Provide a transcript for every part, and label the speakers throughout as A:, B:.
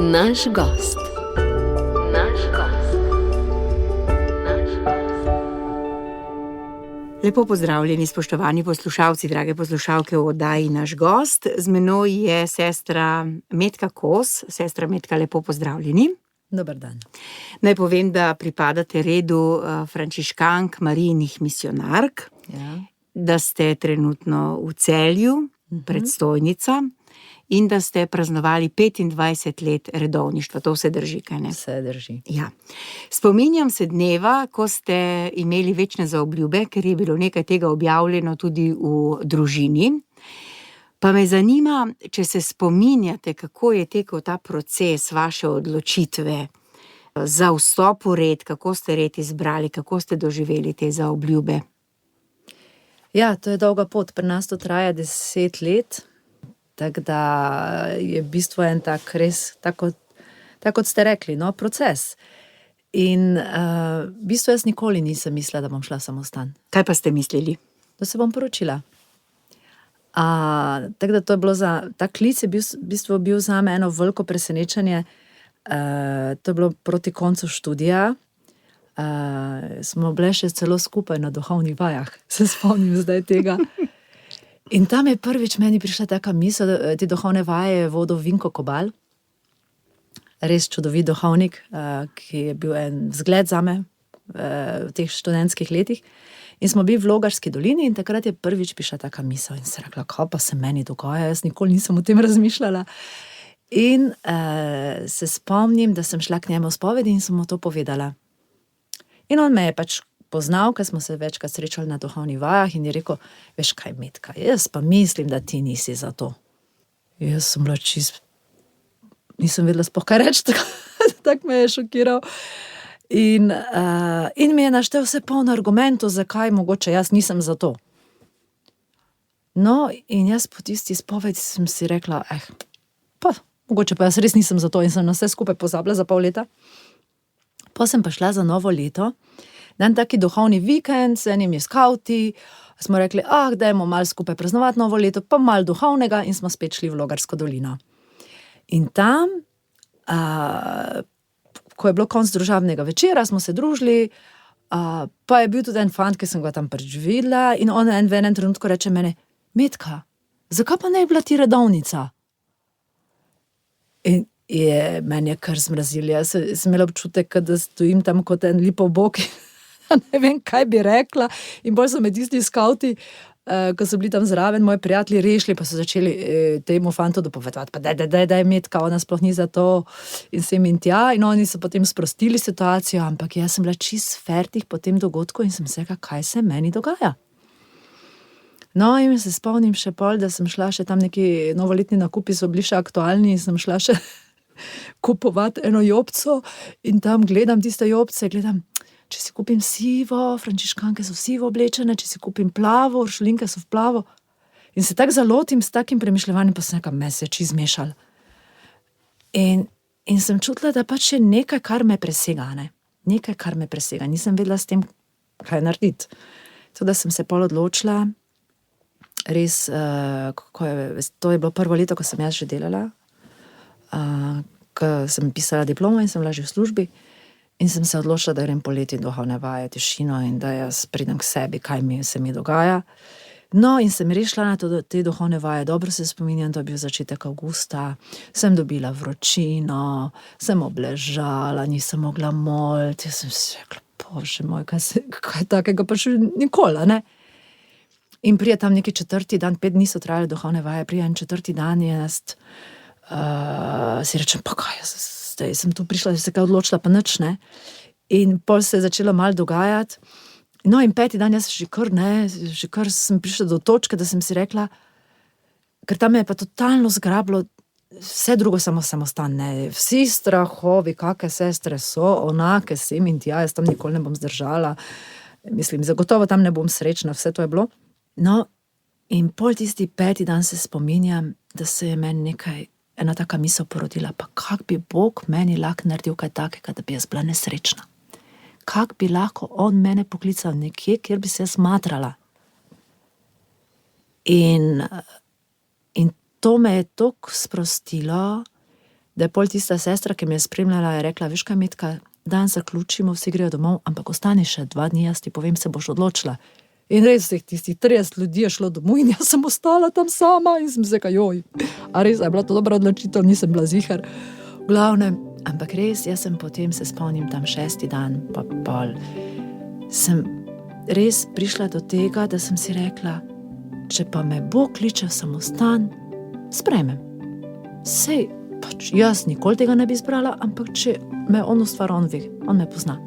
A: Naš gost. Naš gost. Naš gost.
B: Lepo pozdravljeni, spoštovani poslušalci, drage poslušalke v oddaji Naš gost. Z menoj je sestra Metka Kos. Sestra Metka, lepo pozdravljeni.
C: Dober dan.
B: Naj povem, da pripadate redu frančiškank, Marijinih misijonark, da ste trenutno v Celju, predstojnica, in da ste praznovali 25 let redovništva. To vse drži, kaj ne?
C: Vse drži.
B: Ja. Spominjam se dneva, ko ste imeli večne zaobljube, ker je bilo nekaj tega objavljeno tudi v družini. Pa me zanima, če se spominjate, kako je tekel ta proces vaše odločitve za vstop v red, kako ste red izbrali, kako ste doživeli te zaobljube.
C: Ja, to je dolga pot. Pri nas to traja 10 let. Tako da je v bistvu en tak res, tako kot ste rekli, proces. In v bistvu jaz nikoli nisem mislila, da bom šla samostan.
B: Kaj pa ste mislili?
C: Da se bom poročila. Tako da to je bilo ta klic je v bistvu bil zame eno veliko presenečenje. To je bilo proti koncu študija. Smo bile še celo skupaj na duhovnih vajah. Se spomnim zdaj tega. In tam je prvič meni prišla taka misel, da te duhovne vaje je vodil Vinko Kobal. Res čudovit duhovnik, ki je bil en vzgled zame v teh študentskih letih. In smo bili v Logarski dolini in takrat je prvič prišla taka misel. In se rekla, kaj pa se meni dogaja, jaz nikoli nisem o tem razmišljala. In se spomnim, da sem šla k njemu v spovedi in sem mu to povedala. In on me je pač poznal, ker smo se večkrat srečali na duhovnih vajah in je rekel, veš kaj, Metka, jaz pa mislim, da ti nisi za to. Jaz sem bila nisem vedela sploh kaj reči, tako me je šokiral. In mi je naštel vse polno argumentov, zakaj mogoče jaz nisem za to. No, in jaz po tisti spovedi sem si rekla, mogoče pa jaz res nisem za to in sem na vse skupaj pozabila za pol leta. Pa sem pa šla za novo leto, dan taki duhovni vikend, z enimi skavti, smo rekli, dajmo malo skupaj praznovati novo leto, pa malo duhovnega in smo spet šli v Logarsko dolino. In tam, ko je bilo konc družabnega večera, smo se družili, pa je bil tudi en fant, ki sem ga tam prvič videla in on v enem trenutku reče mene, Metka, zakaj pa ne bi bila ti redovnica? In meni je kar zmrazilo, jaz sem imela občutek, da stojim tam kot en lipov bok, ne vem, kaj bi rekla, in bolj so me tisti skavti, ko so bili tam zraven, moji prijatelji rešili, pa so začeli temu fantu dopovedovati, pa daj, Metka, ona sploh ni za to, in sem in tja, in oni so potem sprostili situacijo, ampak jaz sem bila čist fertik po tem dogodku in sem se rekla, kaj se meni dogaja. No, in se spomnim še pol, da sem šla še tam neki novoletni nakupi, so bili še aktualni, in sem šla še kupovati eno jopco in tam gledam tiste jopce, če si kupim sivo, frančiškanke so sivo oblečene, če si kupim plavo, uršulinke so v plavo. In se tako zalotim s takim premišljevanjem, pa sem nekaj me se čist zmešal. In sem čutila, da pač je nekaj, kar me presega, Nekaj, kar me presega. Nisem vedela s tem, kaj narediti. Tako da sem se pol odločila, res, to je bilo prvo leto, ko sem jaz že delala, ko sem pisala diplomo in sem bila že v službi. In sem se odločila, da grem poleti duhovne vaje, tišino in da jaz pridem k sebi, kaj se mi dogaja. No, in sem res šla na te duhovne vaje, dobro se spominjam, to je bil začetek avgusta, sem dobila vročino, sem obležala, nisem mogla moliti, jaz sem si rekla, Bože moj, kaj takega pa še nikoli, In prije tam neki 4. dan, 5 dni so trajale duhovne vaje, prije en 4. dan jaz si rečem, pa kaj zdaj sem tu prišla, da se kaj odločila, pa nič, In pol se je začelo malo dogajati. No, in 5. dan jaz že kar sem prišla do točke, da sem si rekla, ker tam me je pa totalno zgrabilo, vse drugo samo samostan, Vsi strahovi, kakve sestre so, onake sem in tja, jaz tam nikoli ne bom zdržala. Mislim, zagotovo tam ne bom srečna, vse to je bilo. No, in pol tisti 5. dan se spominjam, da se je meni ena taka misel porodila, pa kak bi Bog meni lahko naredil kaj takega, da bi jaz bila nesrečna. Kak bi lahko on mene poklical nekje, kjer bi se jaz matrala. In to me je toliko sprostilo, da je pol tista sestra, ki me je spremljala, je rekla, veš kaj, Metka, dan zaključimo, vsi grejo domov, ampak ostani še 2 dni, jaz ti povem, se boš odločila. In res vseh tistih 30 ljudi je šlo domov in jaz sem ostala tam sama in sem se joj. A res, je bila to dobra odločitev, nisem bila ziher. V glavnem, ampak res, jaz sem potem se spomnim tam 6. dan, pa pol. Sem res prišla do tega, da sem si rekla, če pa me Bog kliče v samostan, sprejmem. Sej, pač jaz nikoli tega ne bi izbrala, ampak če me on ustvari, on ve, on me pozna.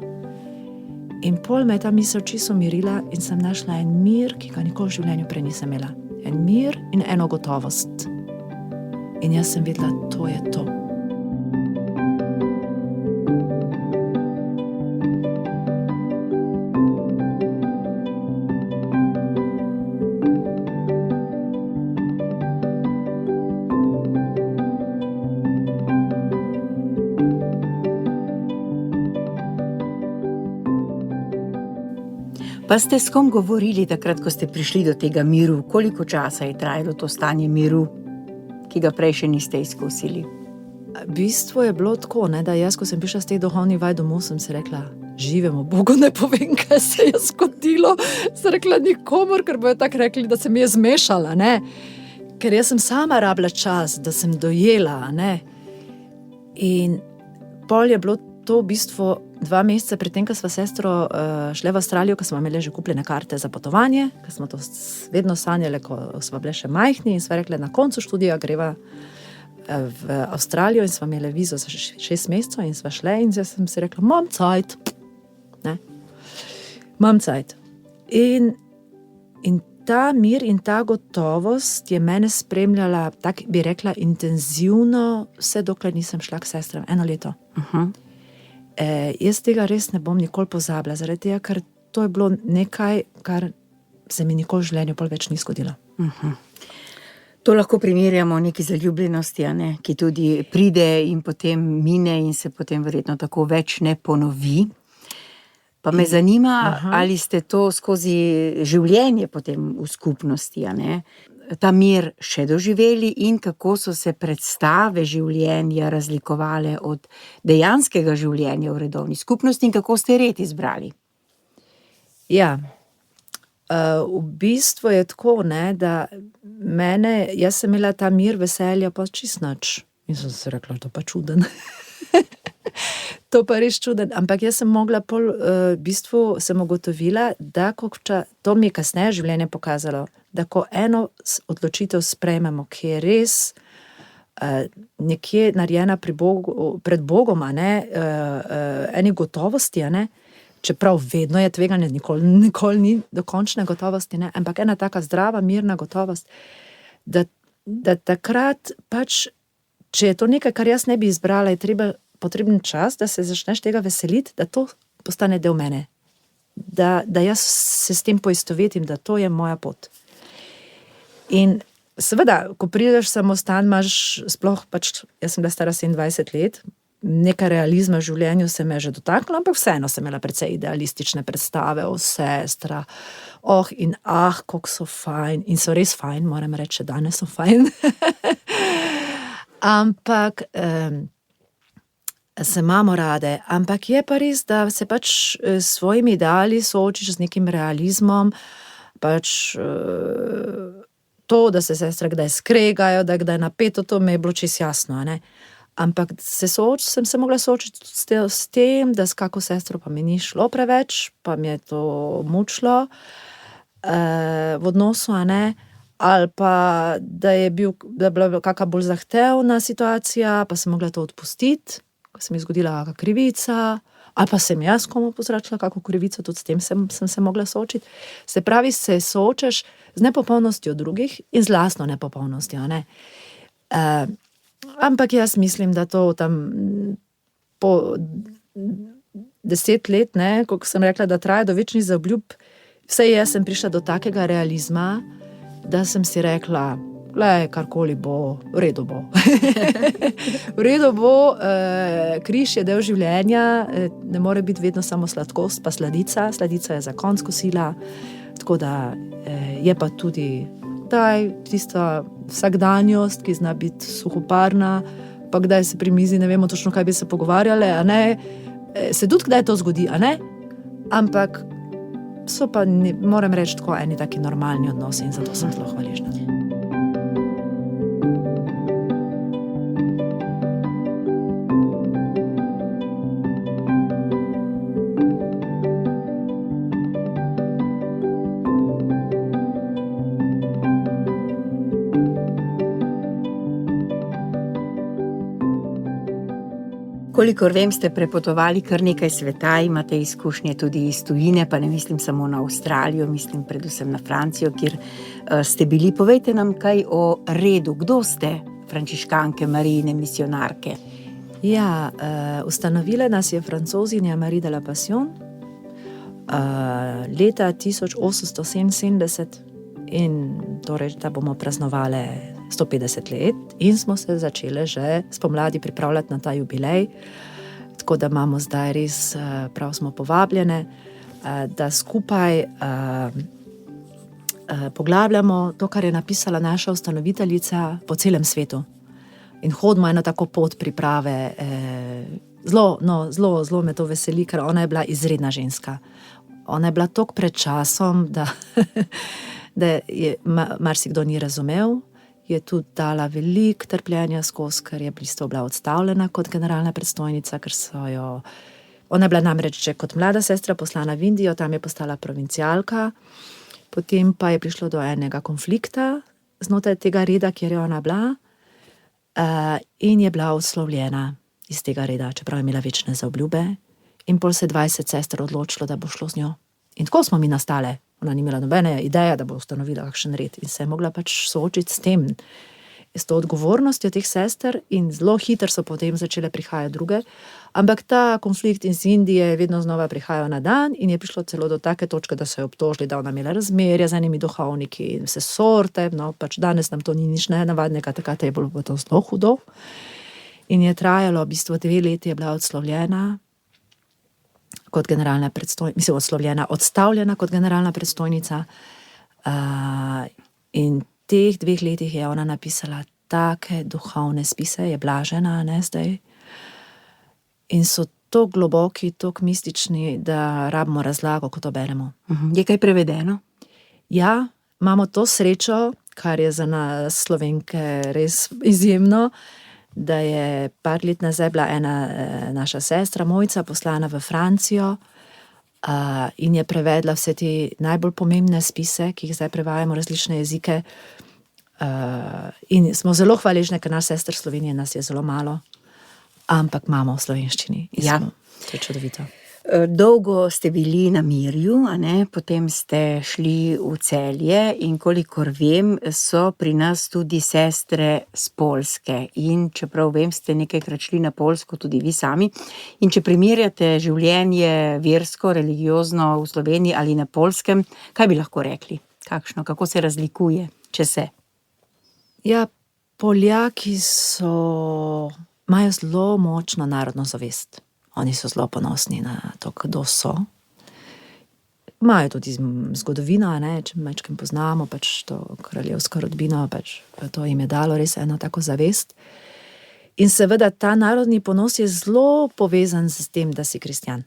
C: In pol me je ta misel čisto mirila in sem našla en mir, ki ga nikoli v življenju prej nisem imela. En mir in eno gotovost. In jaz sem vedela, to je to.
B: Pa ste s kom govorili takrat, ko ste prišli do tega miru? Koliko časa je trajalo to stanje miru, ki ga prej še niste izkusili?
C: V bistvu je bilo tako, ne, da jaz, ko sem prišla z teh duhovnih vaj domov, sem si rekla, živemo, Bogu ne povem, kaj se je zgodilo. Sem rekla nikomor, ker bojo tako rekli, da se mi je zmešala, ne. Ker jaz sem sama rabila čas, da sem dojela, ne. In pol je bilo to v bistvu 2 meseca pred tem, ko sva sestro šle v Avstralijo, ko smo imeli že kupljene karte za potovanje, ko smo to vedno sanjali, ko sva bile še majhni in sva rekli, na koncu študija greva v Avstralijo in sva imeli vizo za 6 mesecev in sva šle in jaz sem si rekla, imam cajt. Ne? Imam cajt. In ta mir in ta gotovost je mene spremljala, tak bi rekla, intenzivno, vse dokler nisem šla k sestram, 1 leto. Jaz tega res ne bom nikoli pozabila, zaradi tega, ker to je bilo nekaj, kar se mi nikoli v življenju pol več ni zgodilo.
B: To lahko primerjamo neki zaljubljenosti, a ne? Ki tudi pride in potem mine in se potem verjetno tako več ne ponovi. Pa me zanima, ali ste to skozi življenje potem v skupnosti, a ne? Ta mir še doživeli in kako so se predstave življenja razlikovale od dejanskega življenja v redovni skupnosti in kako ste red izbrali?
C: Ja, v bistvu je tako, ne, da jaz sem imela ta mir, veselja pa čisto nič. In sem se rekla, to pa čuden. To pa res čuden, ampak jaz sem mogla pol, v bistvu sem ugotovila, da to mi je kasneje življenje pokazalo, da ko eno odločitev sprejmemo, ki je res nekje narejena pred Bogom, a ne, eni gotovosti, a ne, čeprav vedno je tveganje, nikoli ni dokončne gotovosti, ne, ampak ena taka zdrava, mirna gotovost, da takrat pač, če je to nekaj, kar jaz ne bi izbrala, je potreben čas, da se začneš tega veseliti, da to postane del mene. Da jaz se s tem poistovetim, da to je moja pot. In seveda, ko prideš samostan, imaš sploh, pač, jaz sem bila stara 27 let, nekaj realizma v življenju se me je že dotaknilo, ampak vseeno sem imela precej idealistične predstave o sestrah, in kako so fajn, in so res fajn, moram reči, danes so fajn. Ampak se imamo rade, ampak je pa res, da se pač s svojimi ideali soočiš z nekim realizmom, pač to, da se sestre kdaj skregajo, da kdaj napeto, to mi je bilo čisto jasno, ne. Ampak sem se mogla soočiti s tem, da s kako sestro pa mi ni šlo preveč, pa mi je to mučilo v odnosu, a ne, ali pa da je bila kakšna bolj zahtevna situacija, pa sem mogla to odpustiti, ko se mi je zgodila kakšna krivica, ali pa sem jaz komu povzročila kakšno krivico, tudi s tem sem se mogla soočiti. Se pravi, se soočaš z nepopolnostjo drugih in z lastno nepopolnostjo, ne. Ampak jaz mislim, da to tam po 10 let, ne, kot sem rekla, da traja do večnih zaobljub, vsaj jaz sem prišla do takega realizma, da sem si rekla, glej, karkoli bo, v redu bo. V redu bo, križ je del življenja, ne more biti vedno samo sladkost, pa sladica je za konc kosila, tako da je pa tudi tista vsakdanjost, ki zna biti suhoparna, pa kdaj se pri mizi ne vemo točno, kaj bi se pogovarjali, a ne. Se tudi kdaj to zgodi, a ne? Ampak so pa, moram reči, tako eni taki normalni odnosi in zato sem zelo hvaležna.
B: Kolikor vem, ste prepotovali kar nekaj sveta, imate izkušnje tudi iz tujine, pa ne mislim samo na Avstralijo, mislim predvsem na Francijo, kjer ste bili. Povejte nam kaj o redu. Kdo ste frančiškanke, Marijine misionarke?
C: Ja, ustanovila nas je Francozinja Marie de la Passion leta 1877 in torej, da bomo praznovali 150 let in smo se začeli že spomladi pripravljati na ta jubilej, tako da imamo zdaj res, prav smo povabljene, da skupaj poglabljamo to, kar je napisala naša ustanoviteljica po celem svetu. In hodimo eno tako pot priprave, zelo me to veseli, ker ona je bila izredna ženska. Ona je bila toliko pred časom, da je marsikdo ni razumel, je tudi dala veliko trpljenja skozi, ker je bila odstavljena kot generalna predstojnica, ker so jo... Ona je bila namreč že kot mlada sestra poslana v Indijo, tam je postala provincialka, potem pa je prišlo do enega konflikta znotraj tega reda, kjer je ona bila, in je bila odslovljena iz tega reda, čeprav je imela večne zaobljube, in pol se 20 sester odločilo, da bo šlo z njo. In tako smo mi nastale. Ona ni imela nobene ideje, da bo ustanovila kakšen red in se je mogla pač soočiti s tem, s to odgovornostjo teh sester in zelo hitro so potem začele prihajati druge. Ampak ta konflikt iz Indije je vedno znova prihajal na dan in je prišlo celo do take točke, da so jo obtožili, da ona imela razmerja z enimi duhovniki in vse sorte, no pač danes nam to ni nič nenavadnega, takrat je bilo to zelo hudo. In je trajalo, v bistvu 2 leti je bila odslovljena kot generalna predstojnica, odstavljena kot generalna predstojnica, in teh 2 letih je ona napisala take duhovne spise, je blažena, ne zdaj, in so to globoki, to mistični, da rabimo razlago, ko to beremo.
B: Je kaj prevedeno?
C: Ja, imamo to srečo, kar je za nas Slovenke res izjemno, da je par let nazaj bila ena naša sestra Mojca poslana v Francijo in je prevedla vse te najbolj pomembne spise, ki jih zdaj prevajamo v različne jezike, in smo zelo hvaležne, ker naš sester Slovenije nas je zelo malo, ampak imamo v slovenščini.
B: Ja.
C: To je čudovito.
B: Dolgo ste bili na Mirju, a ne? Potem ste šli v Celje in kolikor vem, so pri nas tudi sestre z Poljske. In čeprav vem, ste nekajkrat šli na Poljsko, tudi vi sami. In če primerjate življenje versko, religiozno v Sloveniji ali na Poljskem, kaj bi lahko rekli? Kako se razlikuje, če se?
C: Ja, Poljaki imajo zelo močno narodno zavest. Oni so zelo ponosni na to, kdo so. Imajo tudi zgodovino, ne, če majčkim poznamo, pač to kraljevsko rodbino, pač to jim je dalo res eno tako zavest. In seveda ta narodni ponos je zelo povezan s tem, da si kristjan.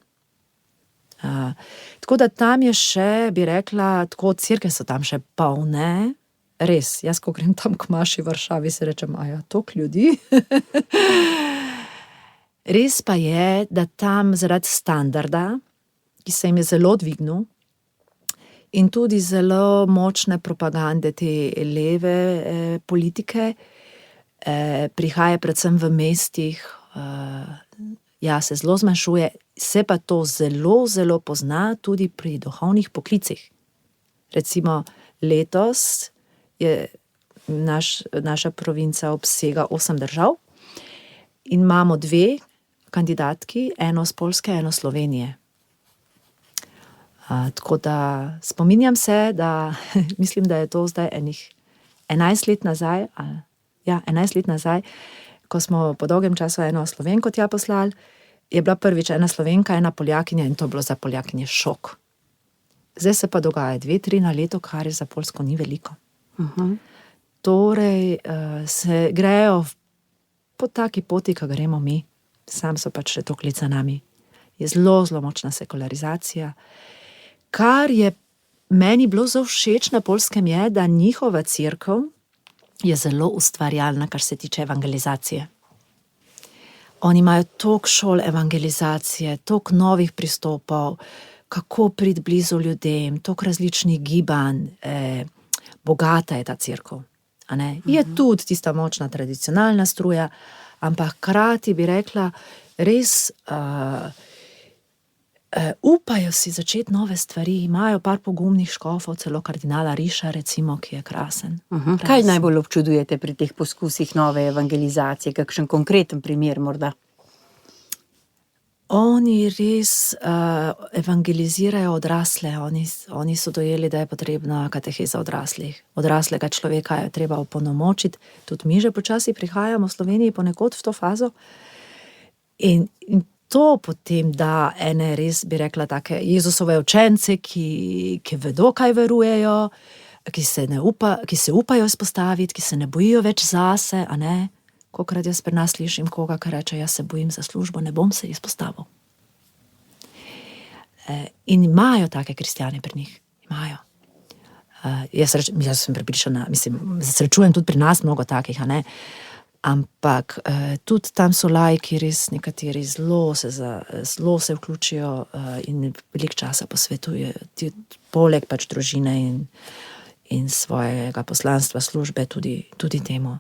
C: Tako da tam je še, bi rekla, tako cerkve so tam še polne, res, jaz ko grem tam k maši v Varšavi, si rečem, toliko ljudi. Res pa je, da tam zaradi standarda, ki se jim je zelo dvignil, in tudi zelo močne propagande te leve politike, prihaja predvsem v mestih, se zelo zmanjšuje, se pa to zelo, zelo pozna tudi pri duhovnih poklicih. Recimo letos je naša provinca obsega 8 držav in imamo 2 kandidatki, eno z Poljske, eno Slovenije. Tako da spominjam se, da mislim, da je to zdaj 11 let nazaj, 11 let nazaj, ko smo po dolgem času eno Slovenko tja poslali, je bila prvič ena Slovenka, ena Poljakinja in to je bilo za Poljakinje šok. Zdaj se pa dogaja 2-3 na leto, kar je za Poljsko ni veliko. Torej se grejo po taki poti, ki gremo mi, sam so pač še toliko let za nami, je zelo, zelo močna sekularizacija. Kar je meni bilo zelo všeč na Poljskem je, da njihova cerkev je zelo ustvarjalna, kar se tiče evangelizacije. Oni imajo toliko šol evangelizacije, toliko novih pristopov, kako priti blizu ljudem, toliko različnih gibanj, bogata je ta cerkev. A ne? Je tudi tista močna tradicionalna struja, ampak hkrati bi rekla, res upajo si začeti nove stvari, imajo par pogumnih škofov, celo kardinala Riša, recimo, ki je krasen.
B: Kaj najbolj občudujete pri teh poskusih nove evangelizacije? Kakšen konkreten primer morda?
C: Oni res evangelizirajo odrasle, oni so dojeli, da je potrebna kateheza odraslih. Odraslega človeka je treba opolnomočiti, tudi mi že počasi prihajamo v Sloveniji ponekod v to fazo. In to potem da ene res, bi rekla, take Jezusove učence, ki vedo, kaj verujejo, ki se upajo izpostaviti, ki se ne bojijo več zase, a ne. Kolikrat jaz pri nas slišim koga, ki reče, jaz se bojim za službo, ne bom se izpostavil. In imajo take kristjane pri njih, imajo. Jaz sem prepričana, srečujem tudi pri nas mnogo takih, a ne. Ampak tudi tam so laiki, res nekateri zelo se vključijo in veliko časa posvetujejo, poleg pač družine in svojega poslanstva, službe tudi temu.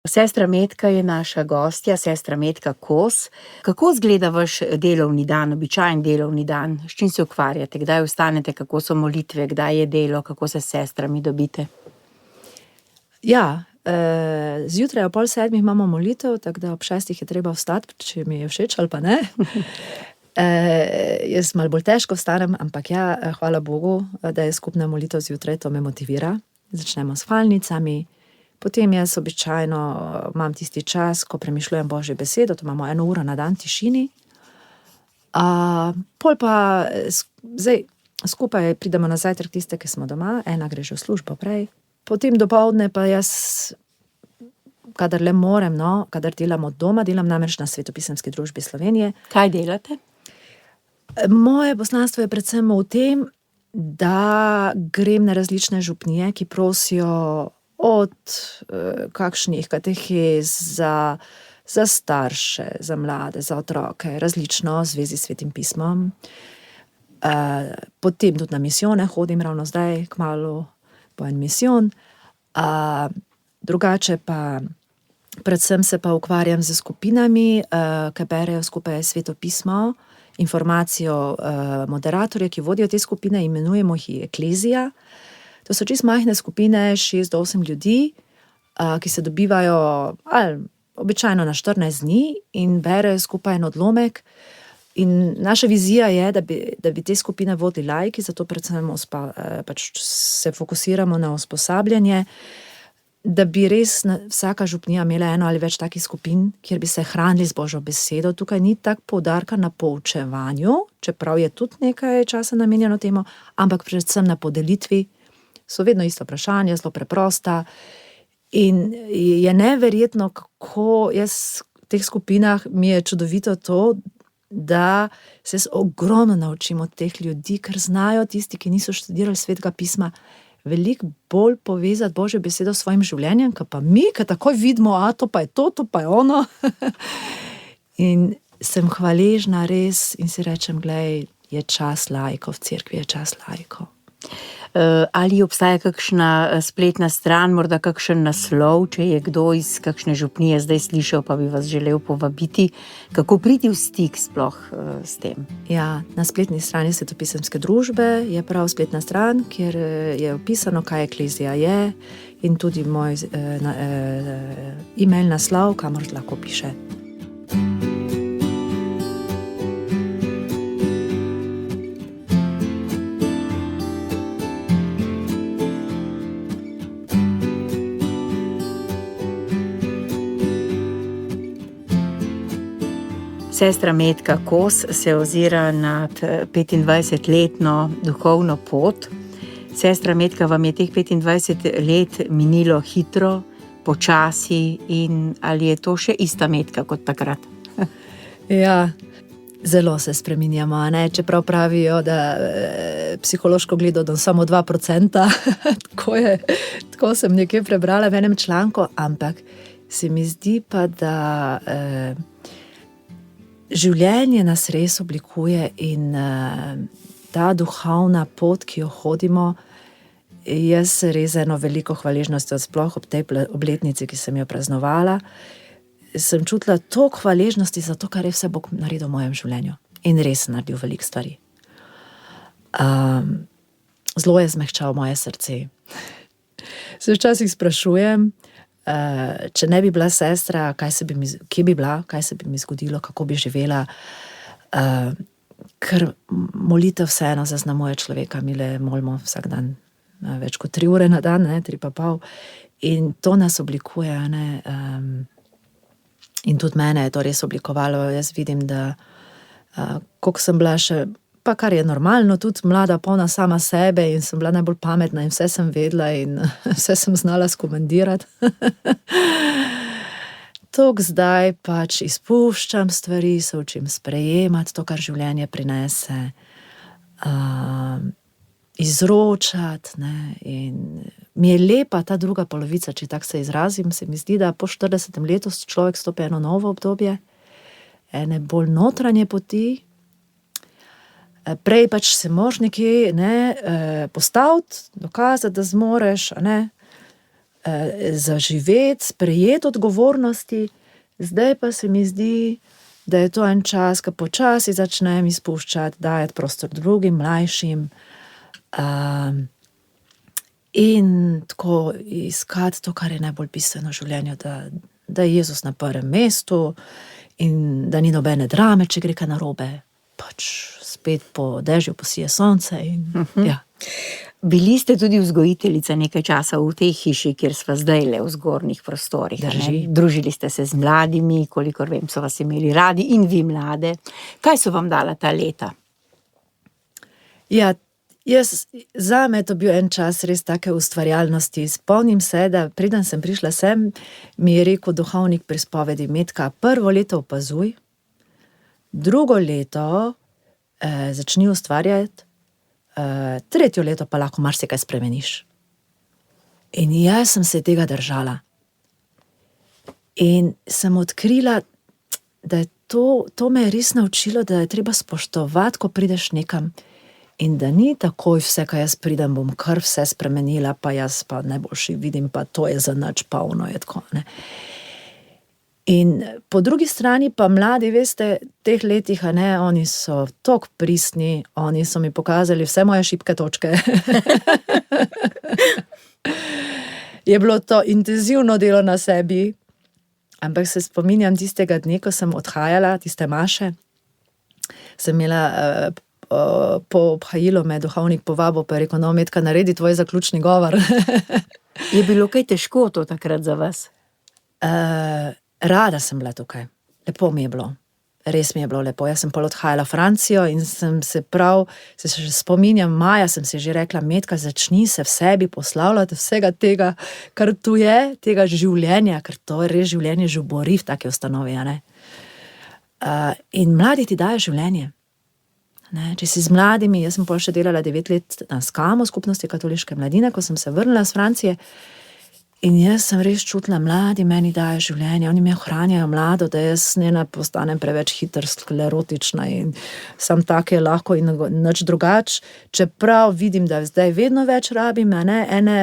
B: Sestra Metka je naša gostja, sestra Metka Kos. Kako izgleda vaš delovni dan, običajen delovni dan? S čim se ukvarjate? Kdaj vstanete? Kako so molitve? Kdaj je delo? Kako se s sestrami dobite?
C: Ja, zjutraj ob 6:30 imamo molitev, tako da ob 6 je treba vstati, če mi je všeč ali pa ne. Jaz malo bolj težko vstanem, ampak ja, hvala Bogu, da je skupna molitev zjutraj, to me motivira. Začnemo s hvalnicami, potem jaz običajno imam tisti čas, ko premišljujem Božjo besedo, to imamo 1 uro na dan tišini. Pol pa zdaj skupaj pridemo na zajtrk tiste, ki smo doma, ena gre že v službo prej. Potem dopoldne pa jaz, kadar le morem, kadar delam od doma, delam namreč na Svetopisemski družbi Slovenije.
B: Kaj delate?
C: Moje poslanstvo je predvsem v tem, da grem na različne župnije, ki prosijo od kakšnih katehez za starše, za mlade, za otroke, različno v zvezi s Svetim pismom. Potem tudi na misijone hodim, ravno zdaj, kmalu bo en misijon. Drugače pa predvsem se pa ukvarjam z skupinami, ki berejo skupaj Sveto pismo, informacijo moderatorja, ki vodijo te skupine, imenujemo jih eklezija. To so čisto majhne skupine, 6 do 8 ljudi, ki se dobivajo običajno na 14 dni in berejo skupaj en odlomek. In naša vizija je, da bi te skupine vodili laiki, zato predvsem pač se fokusiramo na usposabljanje, da bi res vsaka župnija imela 1 ali več takih skupin, kjer bi se hranili z Božjo besedo. Tukaj ni tako poudarka na poučevanju, čeprav je tudi nekaj časa namenjeno temu, ampak predvsem na podelitvi. So vedno isto vprašanje, zelo preprosta. In je neverjetno, kako jaz v teh skupinah mi je čudovito to, da se ogromno naučim od teh ljudi, ker znajo tisti, ki niso študirali Svetega pisma, veliko bolj povezati Božjo besedo s svojim življenjem, kot pa mi, ki takoj vidimo, to pa je to pa je ono. In sem hvaležna res in si rečem, glej, je čas laikov, v cerkvi je čas laikov.
B: Ali obstaja kakšna spletna stran, morda kakšen naslov, če je kdo iz kakšne župnije zdaj slišal, pa bi vas želel povabiti, kako priti v stik sploh s tem?
C: Ja, na spletni strani Svetopisemske družbe je prav spletna stran, kjer je opisano, kaj eklezija je, in tudi moj e-mail naslov, kamor lahko piše.
B: Sestra Metka Kos se ozira nad 25-letno duhovno pot. Sestra Metka, vam je teh 25 let minilo hitro, počasi in ali je to še ista Metka kot takrat?
C: Ja, zelo se spreminjamo, a ne? Čeprav pravijo, da psihološko gledano samo 2%, tako sem nekje prebrala v enem članku, ampak se mi zdi pa, da življenje nas res oblikuje in ta duhovna pot, ki jo hodimo, jaz res eno veliko hvaležnostjo, sploh ob tej obletnici, ki sem jo praznovala, sem čutila toliko hvaležnosti za to, kar je vse Bog naredil v mojem življenju. In res naredil veliko stvari. Zelo je zmehčal moje srce. Se včasih sprašujem, če ne bi bila sestra, kje bi bila, kaj se bi mi zgodilo, kako bi živela. Ker molitev vseeno zaznamuje človeka, mi le molimo vsak dan, več kot 3 ure na dan, 3,5. In to nas oblikuje, ne. In tudi mene je to res oblikovalo. Jaz vidim, da koliko sem bila še, pa kar je normalno, tudi mlada, polna sama sebe in sem bila najbolj pametna in vse sem vedela in vse sem znala skomandirati. Tok zdaj pač izpuščam stvari, se učim sprejemati to, kar življenje prinese, izročati, ne, in mi je lepa ta druga polovica, če tako se izrazim, se mi zdi, da po 40. letu človek stopi eno novo obdobje, ene bolj notranje poti. Prej pač se moraš nekje, ne, postaviti, dokazati, da zmoreš, ne, zaživeti, sprejeti odgovornosti. Zdaj pa se mi zdi, da je to en čas, ko počasi začnem izpuščati, dajati prostor drugim, mlajšim, in tako iskati to, kar je najbolj bistveno v življenju, da je Jezus na prvem mestu in da ni nobene drame, če gre kaj narobe. Pač spet po dežju posije sonce in ja.
B: Bili ste tudi vzgojiteljica nekaj časa v tej hiši, kjer sva zdajle v zgornjih prostorih.
C: Drži.
B: Družili ste se z mladimi, kolikor vem, so vas imeli radi in vi mlade. Kaj so vam dala ta leta?
C: Ja, zame je to bil en čas res take ustvarjalnosti. Spomnim se, da preden sem prišla sem, mi je rekel duhovnik pri spovedi: Metka, prvo leto opazuj, drugo leto začni ustvarjati, tretje leto pa lahko marsikaj spremeniš. In jaz sem se tega držala. In sem odkrila, da je to me je res naučilo, da je treba spoštovati, ko prideš nekam. In da ni takoj vse, kaj jaz pridem, bom kar vse spremenila, pa jaz pa najboljši vidim, pa to je za nič, pa ono je tako, ne. In po drugi strani pa mladi, veste, v teh letih, ne, oni so toliko pristni, oni so mi pokazali vse moje šibke točke. Je bilo to intenzivno delo na sebi, ampak se spominjam tistega dne, ko sem odhajala, tiste maše, sem imela po obhajilu me duhovnik povabil, pa je rekel: No, Metka, naredi tvoj zaključni govor.
B: Je bilo kaj težko to takrat za vas?
C: Rada sem bila tukaj. Lepo mi je bilo. Res mi je bilo lepo. Jaz sem pol odhajala v Francijo in sem se še spominjam, maja sem si že rekla: Metka, začni se v sebi poslavljati vsega tega, kar tu je, tega življenja, ker to je res življenje žubori v take ustanovi, a ne. In mladi ti dajo življenje. Ne, če si z mladimi, jaz sem pol še delala 9 let na Skamu, skupnosti katoliške mladine, ko sem se vrnila iz Francije, in jaz sem res čutila, mladi meni dajo življenje, oni me ohranjajo mlado, da jaz ne postanem preveč hitro sklerotična in sem take lahko in nič drugače, čeprav vidim, da zdaj vedno več rabim, ne, ene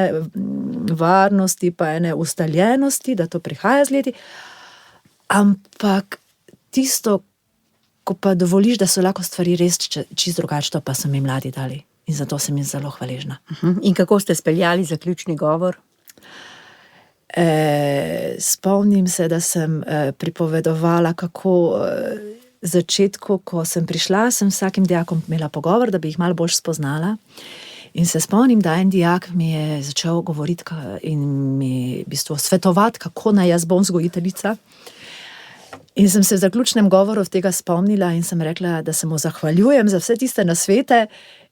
C: varnosti pa ene ustaljenosti, da to prihaja z leti, ampak tisto, ko pa dovoliš, da so lahko stvari res čisto drugače, to pa so mi mladi dali. In zato sem jim zelo hvaležna.
B: In kako ste speljali zaključni govor?
C: Spomnim se, da sem pripovedovala, kako začetku, ko sem prišla, sem vsakim dijakom imela pogovor, da bi jih malo bolj spoznala. In se spomnim, da en dijak mi je začel govoriti in mi v bistvu svetovati, kako naj jaz bom vzgojiteljica. In sem se v zaključnem govoru tega spomnila in sem rekla, da se mu zahvaljujem za vse tiste nasvete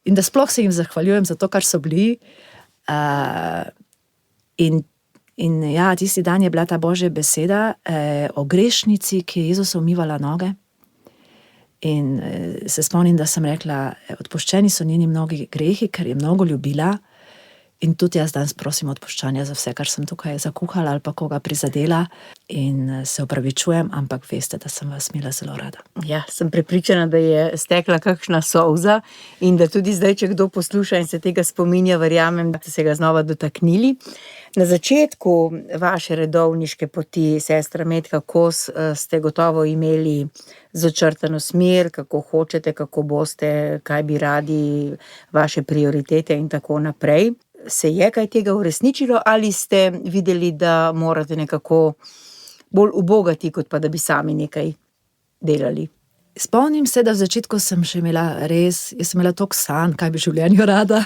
C: in da sploh se jim zahvaljujem za to, kar so bili. In In ja, tisti dan je bila ta Božja beseda o grešnici, ki je Jezusu umivala noge. In se spomnim, da sem rekla, odpuščeni so njeni mnogi grehi, ker je mnogo ljubila. In tudi jaz danes prosim odpuščanja za vse, kar sem tukaj zakuhala ali pa koga prizadela. In se opravičujem, ampak veste, da sem vas imela zelo rada.
B: Ja, sem prepričana, da je stekla kakšna solza in da tudi zdaj, če kdo posluša in se tega spominja, verjamem, da ste se ga znova dotaknili. Na začetku vaše redovniške poti, sestra Metka Kos, ste gotovo imeli začrtano smer, kako hočete, kako boste, kaj bi radi, vaše prioritete in tako naprej. Se je kaj tega uresničilo ali ste videli, da morate nekako bolj ubogati, kot pa da bi sami nekaj delali?
C: Spomnim se, da v začetku sem še imela jaz sem imela toliko sanj, kaj bi v življenju rada.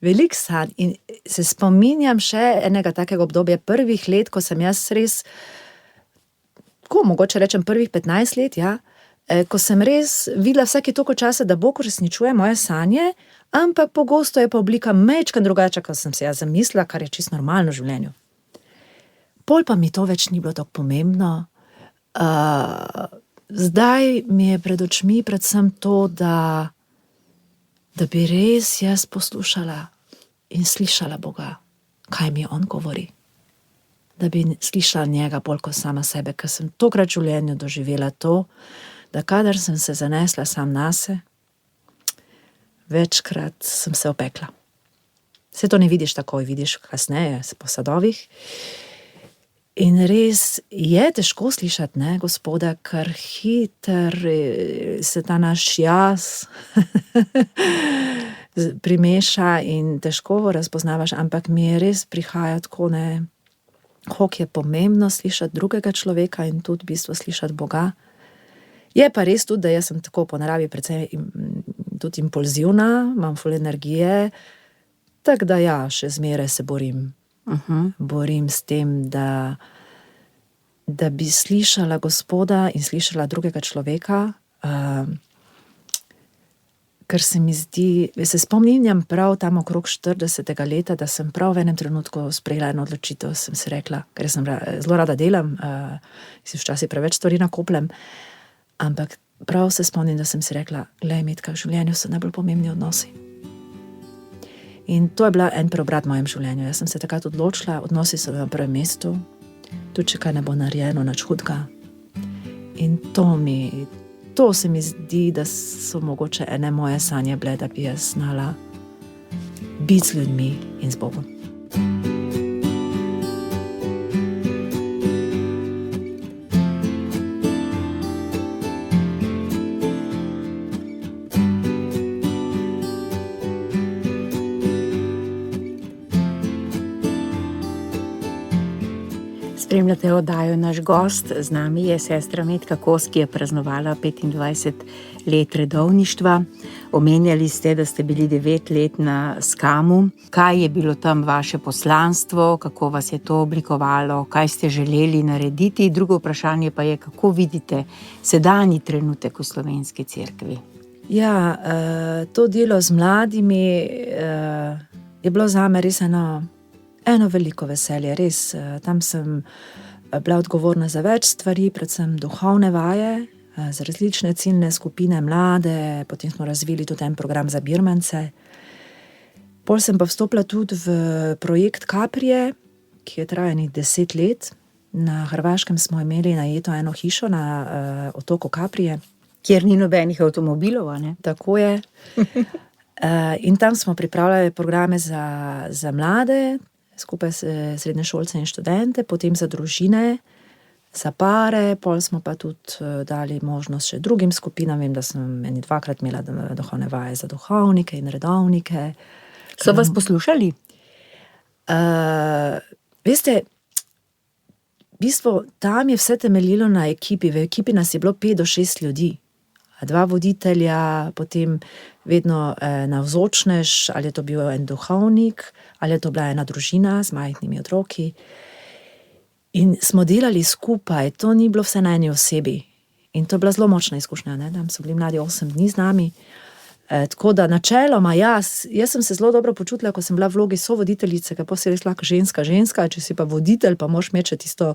C: Veliko sanj. In se spominjam še enega takega obdobja prvih let, ko sem jaz res, mogoče rečem prvih 15 let, ja, ko sem res videla vsake toliko časa, da Bog uresničuje moje sanje, ampak pogosto je pa oblika majčkeno drugačna, kot sem se jaz zamislila, kar je čisto normalno v življenju. Pol pa mi to več ni bilo tako pomembno. Zdaj mi je pred očmi predvsem to, da bi res jaz poslušala in slišala Boga, kaj mi on govori. Da bi slišala njega bolj kot sama sebe, ker sem tokrat v življenju doživela to, da kadar sem se zanesla sam nase, večkrat sem se opekla. Vse to ne vidiš takoj, vidiš kasneje po sadovih. In res je težko slišati, ne, Gospoda, ker hiter se ta naš jaz primeša in težko razpoznavaš, ampak mi je res prihaja tako, ne, koliko je pomembno slišati drugega človeka in tudi v bistvu slišati Boga. Je pa res tudi, da jaz sem tako po naravi precej tudi impulzivna, imam ful energije, tako da ja, še zmeraj se borim. Borim s tem, da bi slišala Gospoda in slišala drugega človeka, ker se mi zdi, se spominjam prav tam okrog 40. leta, da sem prav v enem trenutku sprejela eno odločitev, sem si rekla, ker sem zelo rada delam, si včasih preveč stvari nakopljem, ampak prav se spomnim, da sem si rekla, glej, Metka, v življenju so najbolj pomembni odnosi. In to je bila en preobrat v mojem življenju. Jaz sem se takrat odločila, odnosi so na prvem mestu, tudi če kaj ne bo narejeno, nič hudega. In to se mi zdi, da so mogoče ene moje sanje bile, da bi jaz znala biti z ljudmi in z Bogom.
B: Spremljate oddajo Naš gost, z nami je sestra Metka Kos, ki je praznovala 25 let redovništva. Omenjali ste, da ste bili 9 let na Skamu. Kaj je bilo tam vaše poslanstvo, kako vas je to oblikovalo, kaj ste želeli narediti? Drugo vprašanje pa je, kako vidite sedanji trenutek v slovenski cerkvi?
C: Ja, to delo z mladimi je bilo zame res eno veliko veselje, res. Tam sem bila odgovorna za več stvari, predvsem duhovne vaje, za različne ciljne skupine mlade, potem smo razvili tudi en program za birmance. Pol sem pa vstopila tudi v projekt Kaprije, ki je trajal 10 let. Na Hrvaškem smo imeli najeto eno hišo na otoku Kaprije.
B: Kjer ni nobenih avtomobilov, a ne?
C: Tako je. In tam smo pripravljali programe za mlade, skupaj s srednješolce in študente, potem za družine, za pare, pol smo pa tudi dali možnost še drugim skupinam. Vem, da sem 2-krat imela duhovne vaje za duhovnike in redovnike.
B: So vas poslušali?
C: Veste, v bistvu tam je vse temeljilo na ekipi. V ekipi nas je bilo 5 do 6 ljudi. 2 voditelja, potem vedno navzočnež, ali je to bil en duhovnik, ali je to bila ena družina z majhnimi otroki. In smo delali skupaj, to ni bilo vse na eni osebi. In to je bila zelo močna izkušnja, ne? Tam so bili mladi 8 dni z nami. Tako da načeloma, jaz sem se zelo dobro počutila, ko sem bila v vlogi sovoditeljice, ker pa si res lahko ženska, če si pa voditelj, pa moraš imeti še tisto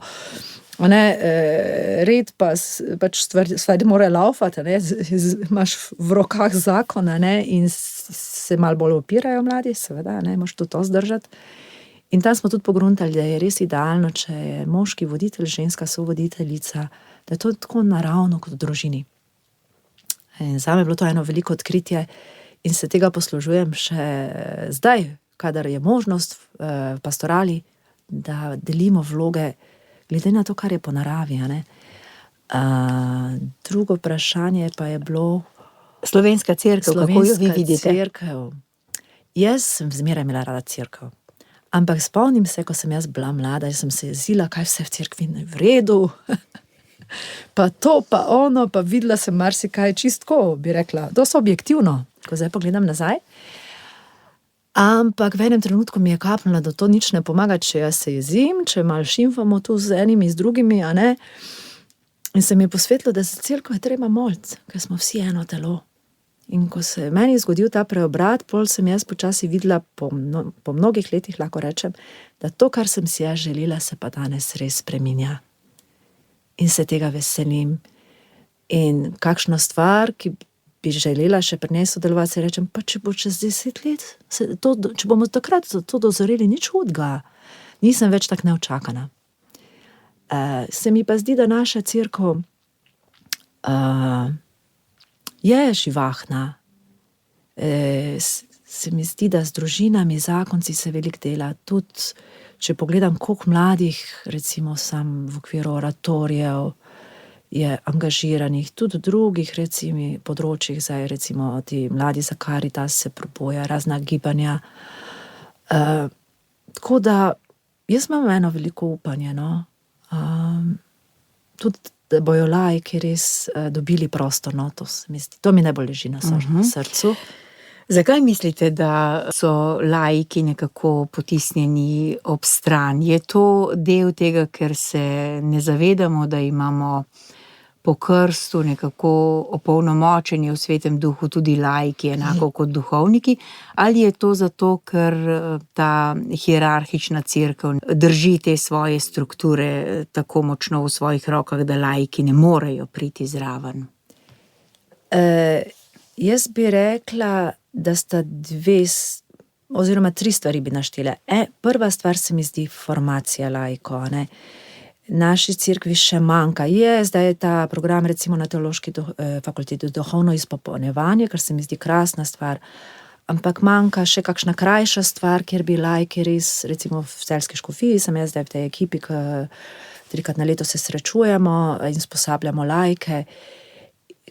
C: red, pa pač stvari morajo laufati, imaš v rokah zakon, in se malo bolj opirajo mladi, seveda, moraš tudi to zdržati. In tam smo tudi pogruntali, da je res idealno, če je moški voditelj, ženska sovoditeljica, da je to tako naravno kot v družini. In zame je bilo to eno veliko odkritje in se tega poslužujem še zdaj, kadar je možnost v pastorali, da delimo vloge glede na to, kar je po naravi. Drugo vprašanje pa je bilo
B: Slovenska cerkev, kako jo vi vidite?
C: Cerkev. Jaz sem zmeraj imela rada cerkev. Ampak spomnim se, ko sem jaz bila mlada, jaz sem se jezila, kaj vse v cerkvi ni v redu. Pa to, pa ono, pa videla sem marsikaj čistko, bi rekla, dosti objektivno, ko zdaj pogledam nazaj. Ampak v enem trenutku mi je kapnilo, da to nič ne pomaga, če jaz se jezim, če malo šimfamo tu z enimi, z drugimi, In se mi je posvetilo, da za cerkev je treba moliti, ker smo vsi eno telo. In ko se je meni zgodil ta preobrat, pol sem jaz počasi videla, po mnogih letih lahko rečem, da to, kar sem si jaz želela, se pa danes res spreminja. In se tega veselim. In kakšno stvar, ki bi želela še pri njej sodelovati, se rečem, pa če bo čez 10 let, če bomo takrat to dozoreli, nič hudega. Nisem več tak neočakana. Se mi pa zdi, da naša cerkev je živahna. Se mi zdi, da z družinami, zakonci se veliko dela. Tudi, če pogledam, koliko mladih, recimo sam v okviru oratorijev, je angažiranih, tudi v drugih, recimo, področjih, zdaj recimo ti mladi za Karitas se proboja, razna gibanja. Tako da, jaz imam eno veliko upanje, tudi, da bojo laiki res dobili prostor, to se mi zdi. To mi najbolj leži na srcu.
B: Zakaj mislite, da so laiki nekako potisnjeni ob stran? Je to del tega, ker se ne zavedamo, da imamo po krstu nekako opolnomočeni v Svetem duhu tudi laiki, enako kot duhovniki? Ali je to zato, ker ta hierarhična cerkev drži te svoje strukture tako močno v svojih rokah, da laiki ne morejo priti zraven?
C: Jaz bi rekla, da sta oziroma 3 stvari bi naštela. Prva stvar se mi zdi formacija laikov, Naši cerkvi še manjka. Zdaj je ta program recimo na Teološki fakulteti duhovno izpopolnjevanje, kar se mi zdi krasna stvar, ampak manjka še kakšna krajša stvar, kjer bi laiki res, recimo v celjski škofiji, sem jaz zdaj v tej ekipi, 3-krat na leto se srečujemo in usposabljamo laike.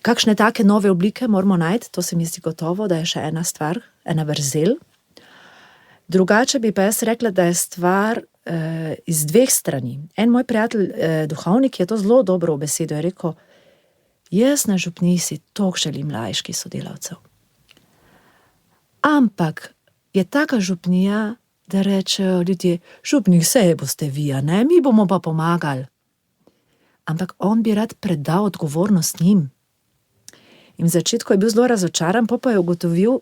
C: Kakšne take nove oblike moramo najti, to se mi zdi gotovo, da je še ena stvar, ena vrzel. Drugače bi pa jaz rekla, da je stvar iz 2 strani. En moj prijatelj, duhovnik, je to zelo dobro v besedo, je rekel, jaz na župniji si toliko želim laiških sodelavcev. Ampak je taka župnija, da rečejo ljudje, župnik, saj boste vi, mi bomo pa pomagali. Ampak on bi rad predal odgovornost njim. In v začetku je bil zelo razočaran, pa je ugotovil,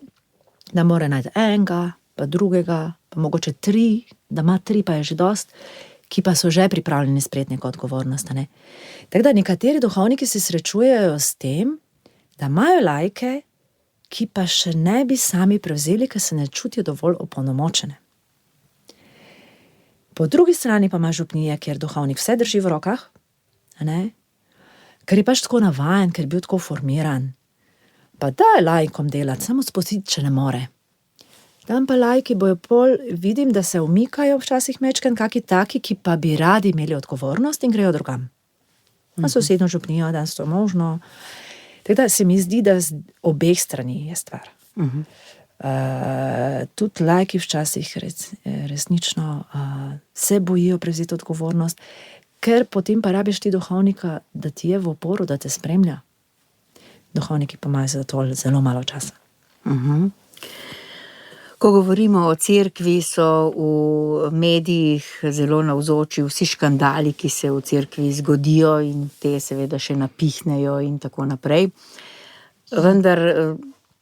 C: da mora najti enega, pa drugega, pa mogoče 3, da ima 3, pa je že dost, ki pa so že pripravljeni sprejeti neko odgovornost. Tako da nekateri duhovniki se srečujejo s tem, da imajo laike, ki pa še ne bi sami prevzeli, ker se ne čutijo dovolj opolnomočene. Po drugi strani pa ima župnije, kjer duhovnik vse drži v rokah, ker je pač tako navajen, ker je bil tako formiran. Pa daj laikom delati, samo spustiti, če ne more. Tam pa laiki bojo pol, vidim, da se umikajo včasih mečken, kaki taki, ki pa bi radi imeli odgovornost in grejo drugam. Na sosednjo župnijo, danes to možno. Tako da se mi zdi, da z obeh strani je stvar. Tudi laiki včasih resnično se bojijo prevzeti odgovornost, ker potem pa rabiš ti duhovnika, da ti je v oporu, da te spremlja. Duhovniki pa imajo za to zelo malo časa.
B: Ko govorimo o cerkvi, so v medijih zelo navzoči vsi škandali, ki se v cerkvi zgodijo in te seveda še napihnejo in tako naprej. Vendar